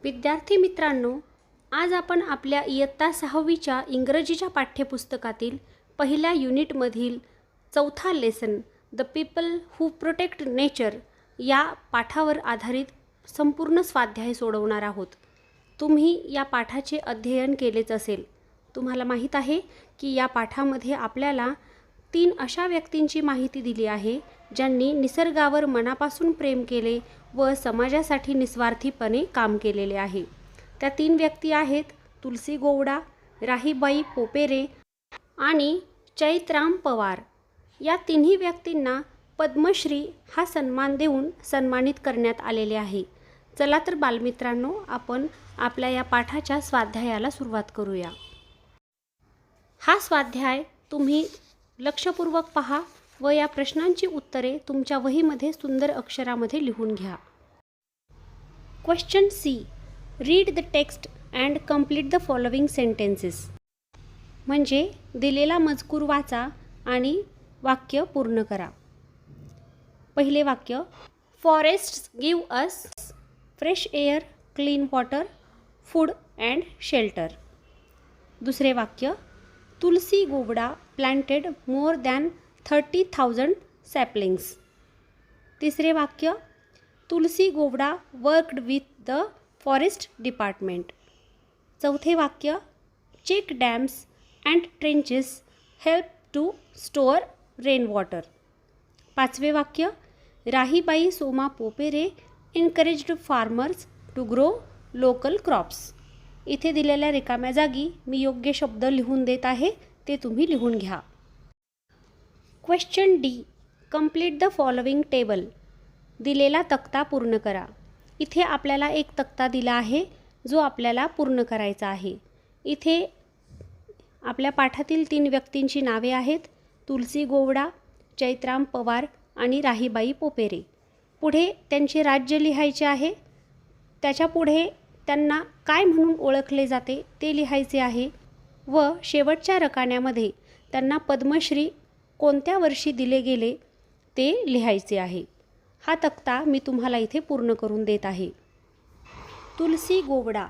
विद्यार्थी मित्रांनो, आज आपण आपल्या इयत्ता 6वीच्या इंग्रजीच्या पाठ्यपुस्तकातील पहिल्या युनिटमधील चौथा lesson the people who protect nature या पाठावर आधारित संपूर्ण स्वाध्याय सोडवणार आहोत। तुम्ही या पाठाचे अध्ययन केलेच असेल। तुम्हाला माहीत आहे की या पाठामध्ये आपल्याला 3 अशा व्यक्तींची माहिती दिली आहे ज्यांनी निसर्गावर मनापासून प्रेम केले व समाजासाठी निस्वार्थीपणे काम केलेले आहे। त्या 3 व्यक्ती आहेत तुलसी गोवडा, राहीबाई पोपेरे आणि चैत्राम पवार। या तिन्ही व्यक्तींना पद्मश्री हा सन्मान देऊन सन्मानित करण्यात आलेले आहे। चला तर बालमित्रांनो, आपण आपल्या या पाठाच्या स्वाध्यायाला सुरुवात करूया। हा स्वाध्याय तुम्ही लक्षपूर्वक पहा व या प्रश्नांची उत्तरे तुमच्या वहीमध्ये सुंदर अक्षरामध्ये लिहून घ्या। Question C, read the text and complete the following sentences. म्हणजे दिलेला मजकूर वाचा आणि वाक्य पूर्ण करा। पहिले वाक्य, forests give us fresh air, clean water, food and shelter. दुसरे वाक्य, Tulsi गोवडा planted more than 30,000 saplings. तिसरे वाक्य, Tulsi Gowda worked with the forest department. चौथे वाक्य, check dams and trenches help to store rain water. पाचवे वाक्य, Rahibai Soma Popere encouraged farmers to grow local crops. इथे दिलेल्या रिकाम्या जागी मी योग्य शब्द लिहून देत आहे, ते तुम्ही लिहून घ्या। Question D, complete the following table. दिलेला तक्ता पूर्ण करा। इथे आपल्याला एक तक्ता दिला आहे जो आपल्याला पूर्ण करायचा आहे। इथे आपल्या पाठातील 3 व्यक्तींची नावे आहेत, तुलसी गोवडा, चैत्राम पवार आणि राहीबाई पोपेरे। पुढे त्यांचे राज्य लिहायचे आहे। त्याच्या पुढे त्यांना काय म्हणून ओळखले जाते ते लिहायचे आहे व शेवटच्या रकान्यामध्ये त्यांना पद्मश्री कोणत्या वर्षी दिले गेले ते लिहायचे आहे। हा तक्ता मी तुम्हाला इथे पूर्ण करून देत आहे। तुलसी गोवडा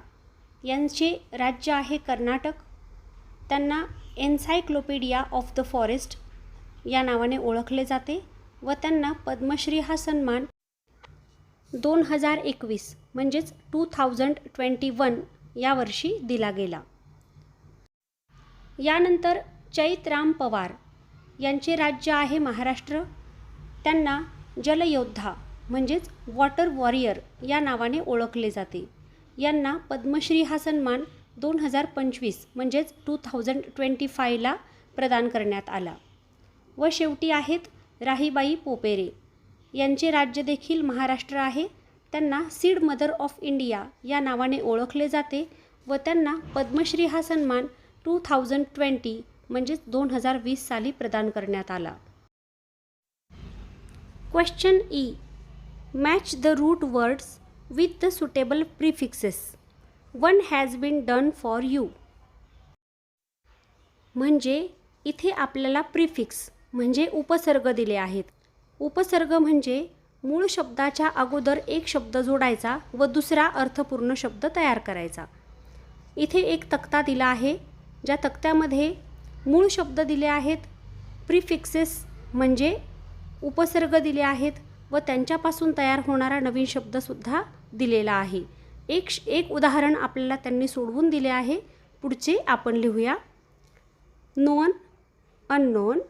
यांचे राज्य आहे कर्नाटक। त्यांना एन्सायक्लोपीडिया ऑफ द फॉरेस्ट या नावाने ओळखले जाते व त्यांना पद्मश्री हा सन्मान 2021 म्हणजेच 2021 या वर्षी दिला गेला। यानंतर चैत्राम पवार यांचे राज्य आहे महाराष्ट्र। त्यांना जलयोद्धा म्हणजेच वॉटर वॉरियर या नावाने ओळखले जाते। यांना पद्मश्री हा सन्मान 2025 म्हणजेच 2025 ला प्रदान करण्यात आला। व शेवटी आहेत राहीबाई पोपेरे। यांचे राज्य देखील महाराष्ट्र आहे। त्यांना सीड मदर ऑफ इंडिया या नावाने ओळखले जाते व त्यांना पद्मश्री हा सन्मान 2020 म्हणजेच 2020 साली प्रदान करण्यात आला। Question E, match the root words with the suitable prefixes. One has been done for you. म्हणजे इथे आपल्याला प्रिफिक्स म्हणजे उपसर्ग दिले आहेत। उपसर्ग म्हणजे मूळ शब्दाच्या अगोदर एक शब्द जोडायचा व दुसरा अर्थपूर्ण शब्द तयार करायचा। इथे एक तक्ता दिला आहे, ज्या तक्त्यामध्ये मूळ शब्द दिले आहेत, प्रिफिक्सेस म्हणजे उपसर्ग दिले आहेत व त्यांच्यापासून तयार होणारा नवीन शब्दसुद्धा दिलेला आहे। एक उदाहरण आपल्याला त्यांनी सोडवून दिले आहे। पुढचे आपण लिहूया। Known, unknown,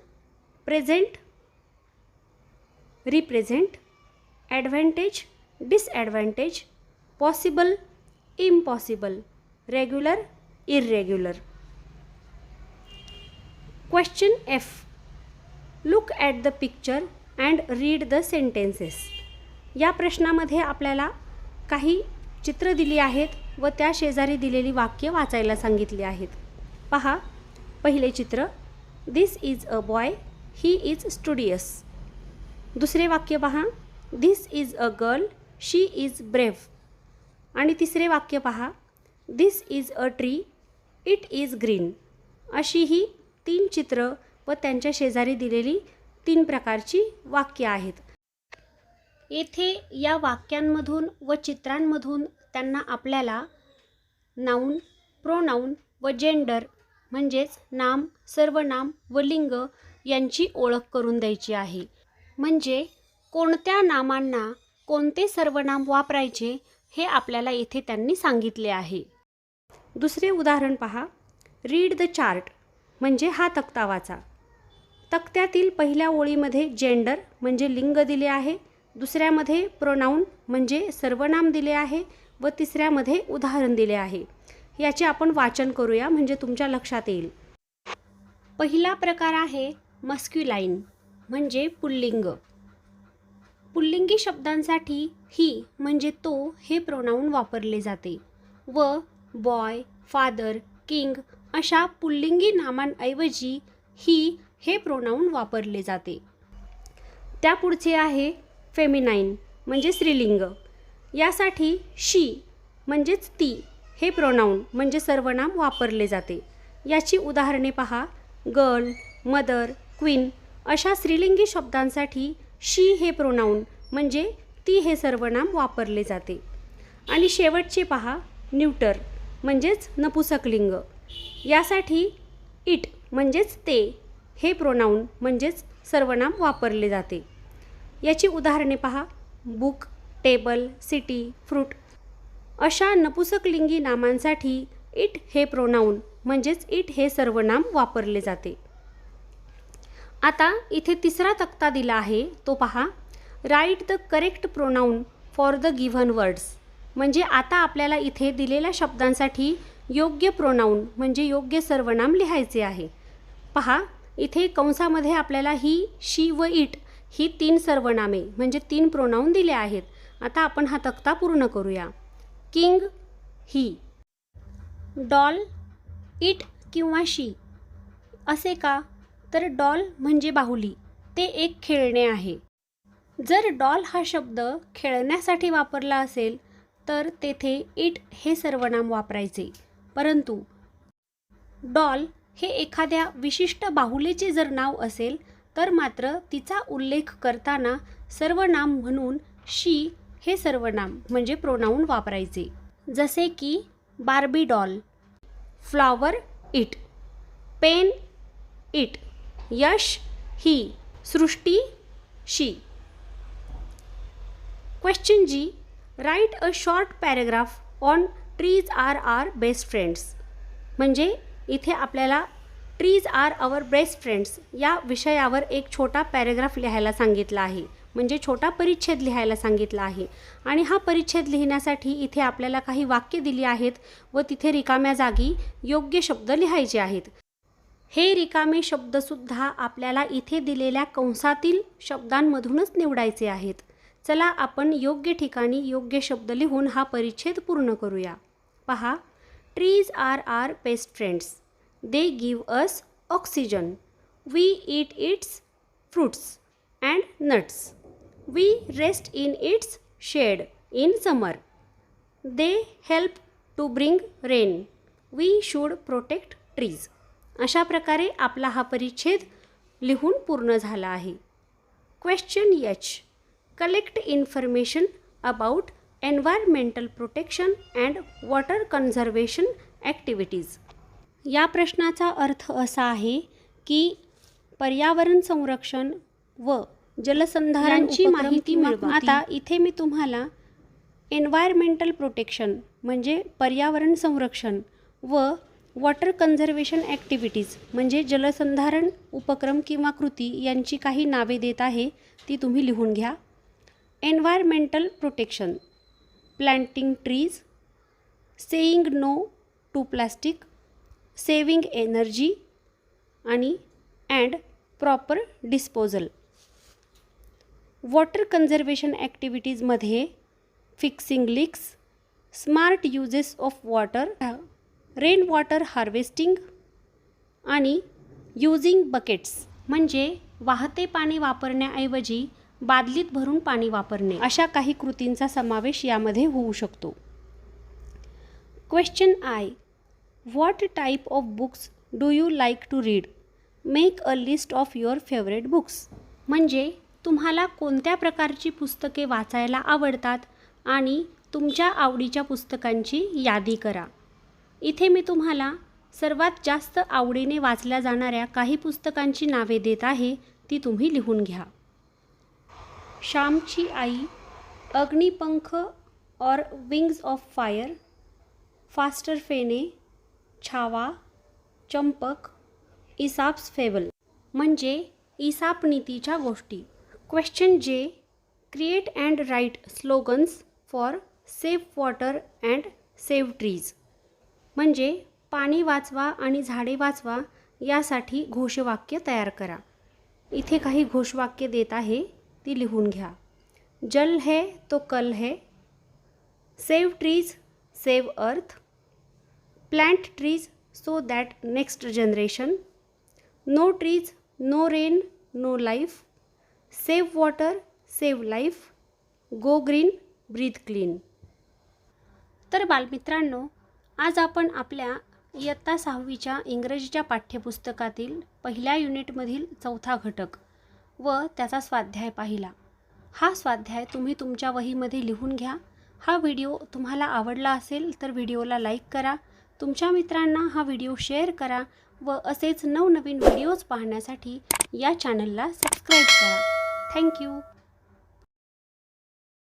present, represent, advantage, disadvantage, possible, impossible, regular, irregular. Question F, look at the picture and read the sentences. या प्रश्नामध्ये आपल्याला काही चित्र दिली आहेत व त्या शेजारी दिलेली वाक्य वाचायला सांगितली आहेत। पहा, पहिले चित्र, this is a boy, he is studious. दुसरे वाक्य पहा, this is a girl, she is brave. आणि तिसरे वाक्य पहा, this is a tree, it is green. अशी ही 3 चित्र व त्यांच्या शेजारी दिलेली 3 प्रकारची वाक्य आहेत। येथे या वाक्यांमधून व चित्रांमधून त्यांना आपल्याला नाऊन, प्रोनाऊन व जेंडर म्हणजेच नाम, सर्वनाम व लिंग यांची ओळख करून द्यायची आहे. म्हणजे कोणत्या नामांना कोणते सर्वनाम वापरायचे हे आपल्याला इथे त्यांनी सांगितले आहे. दुसरे उदाहरण पहा. रीड द चार्ट म्हणजे हा तक्ता वाचा. तक्त्यातील पहिल्या ओळीमध्ये जेंडर म्हणजे लिंग दिले आहे, दुसऱ्यामध्ये प्रोनाऊन म्हणजे सर्वनाम दिले आहे व तिसऱ्यामध्ये उदाहरण दिले आहे. याचे आपण वाचन करूया म्हणजे तुमच्या लक्षात येईल. पहिला प्रकार आहे मस्क्युलाइन म्हणजे पुल्लिंग. पुल्लिंगी शब्दांसाठी ही म्हणजे तो हे प्रोनाऊन वापरले जाते व बॉय, फादर, किंग अशा पुल्लिंगी नामांऐवजी ही हे प्रोनाऊन वापरले जाते. त्यापुढचे आहे फेमिनाइन म्हणजे स्त्रीलिंग. यासाठी शी म्हणजेच ती हे प्रोनाऊन म्हणजे सर्वनाम वापरले जाते. याची उदाहरणे पहा. गर्ल, मदर, क्वीन अशा स्त्रीलिंगी शब्दांसाठी शी हे प्रोनाऊन म्हणजे ती हे सर्वनाम वापरले जाते. आणि शेवटचे पहा न्यूटर म्हणजेच नपुसकलिंग. यासाठी इट म्हणजेच ते हे प्रोनाऊन म्हणजेच सर्वनाम वापरले जाते. याची उदाहरणे पहा. बुक, टेबल, सिटी, फ्रूट अशा नपुसकलिंगी नामांसाठी इट हे प्रोनाऊन म्हणजेच इट हे सर्वनाम वापरले जाते. आता इथे तिसरा तक्ता दिला आहे तो पहा. Write the correct pronoun for the given words. म्हणजे आता आपल्याला इथे दिलेल्या शब्दांसाठी योग्य प्रोनाऊन म्हणजे योग्य सर्वनाम लिहायचे आहे. पहा इथे कंसामध्ये आपल्याला ही, शी व इट ही 3 सर्वनामे म्हणजे 3 प्रोनाऊन दिले आहेत. आता आपण हा तक्ता पूर्ण करूया. किंग ही, डॉल इट किंवा शी. असे का? तर डॉल म्हणजे बाहुली, ते एक खेळणे आहे. जर डॉल हा शब्द खेळण्यासाठी वापरला असेल तर तेथे इट हे सर्वनाम वापरायचे. परंतु डॉल हे एखाद्या विशिष्ट बाहुलीचे जर नाव असेल तर मात्र तिचा उल्लेख करताना सर्वनाम म्हणून शी हे सर्वनाम म्हणजे प्रोनाऊन वापरायचे. जसे की Barbie doll, flower it, pen it, Yash he, Srishti she. Question G. Write a short paragraph on trees are our best friends. म्हणजे इथे आपल्याला trees are our best friends या विषयावर एक छोटा पॅराग्राफ लिहायला सांगितला आहे. म्हणजे छोटा परिच्छेद लिहायला सांगितला आहे. आणि हा परिच्छेद लिहिण्यासाठी इथे आपल्याला काही वाक्य दिली आहेत व तिथे रिकाम्या जागी योग्य शब्द लिहायचे आहेत. हे रिकामे शब्दसुद्धा आपल्याला इथे दिलेल्या कंसातील शब्दांमधूनच निवडायचे आहेत. चला आपण योग्य ठिकाणी योग्य शब्द लिहून हा परिच्छेद पूर्ण करूया. पहा. Trees are our best friends. They give us oxygen. We eat its fruits and nuts. We rest in its shade in summer. They help to bring rain. We should protect trees. अशा प्रकारे आपला हा परिच्छेद लिहून पूर्ण झाला आहे. Question H. Collect information about environmental protection and water conservation activities. या प्रश्नाचा अर्थ असा आहे की पर्यावरण संरक्षण व जलसंधारणची माहिती मिळवा. आता इथे मी तुम्हाला एन्व्हायरमेंटल प्रोटेक्शन म्हणजे पर्यावरण संरक्षण व वॉटर कन्झर्वेशन ॲक्टिव्हिटीज म्हणजे जलसंधारण उपक्रम किंवा कृती यांची काही नावे देत आहे, ती तुम्ही लिहून घ्या. Environmental protection, planting trees, saying no to plastic, saving energy आणि and proper disposal. Water conservation ॲक्टिव्हिटीजमध्ये fixing leaks, smart uses of water, rain water harvesting आणि यूजिंग बकेट्स म्हणजे वाहते पाणी वापरण्याऐवजी बादलीत भरून पाणी वापरणे अशा काही कृतींचा समावेश यामध्ये होऊ शकतो. Question I. What type of books do you like to read? Make a list of your favourite books. म्हणजे तुम्हाला कोणत्या प्रकारची पुस्तके वाचायला आवडतात आणि तुमच्या आवडीच्या पुस्तकांची यादी करा. इथे मी तुम्हाला सर्वात जास्त आवडीने वाचल्या जाणाऱ्या काही पुस्तकांची नावे देत आहे, ती तुम्ही लिहून घ्या. श्यामची आई, अग्निपंख और wings of fire, Faster Fene, Chhava, Champak, Aesop's fable म्हणजे इसाप नीतीच्या गोष्टी. Question J, create and write slogans for save water and save trees म्हणजे पाणी वाचवा आणि झाडे वाचवा यासाठी घोषवाक्य तयार करा. इथे काही घोषवाक्य देत आहे, ती लिहून घ्या. जल है तो कल है, save trees save earth, plant trees so that next generation, no trees no rain no life, save water save life, go green breathe clean. तर बालमित्रांनो, आज आपण आपल्या इयत्ता 6वीच्या इंग्रजीच्या पाठ्यपुस्तकातील पहिल्या युनिटमधील चौथा घटक व त्याचा स्वाध्याय पाहिला. हा स्वाध्याय तुम्ही तुमच्या वहीमध्ये लिहून घ्या. हा व्हिडिओ तुम्हाला आवडला असेल तर व्हिडिओला लाईक करा, तुमच्या मित्रांना हा व्हिडिओ शेअर करा व असेच नवनवीन व्हिडिओज पाहण्यासाठी या चॅनलला सबस्क्राईब करा. थँक्यू.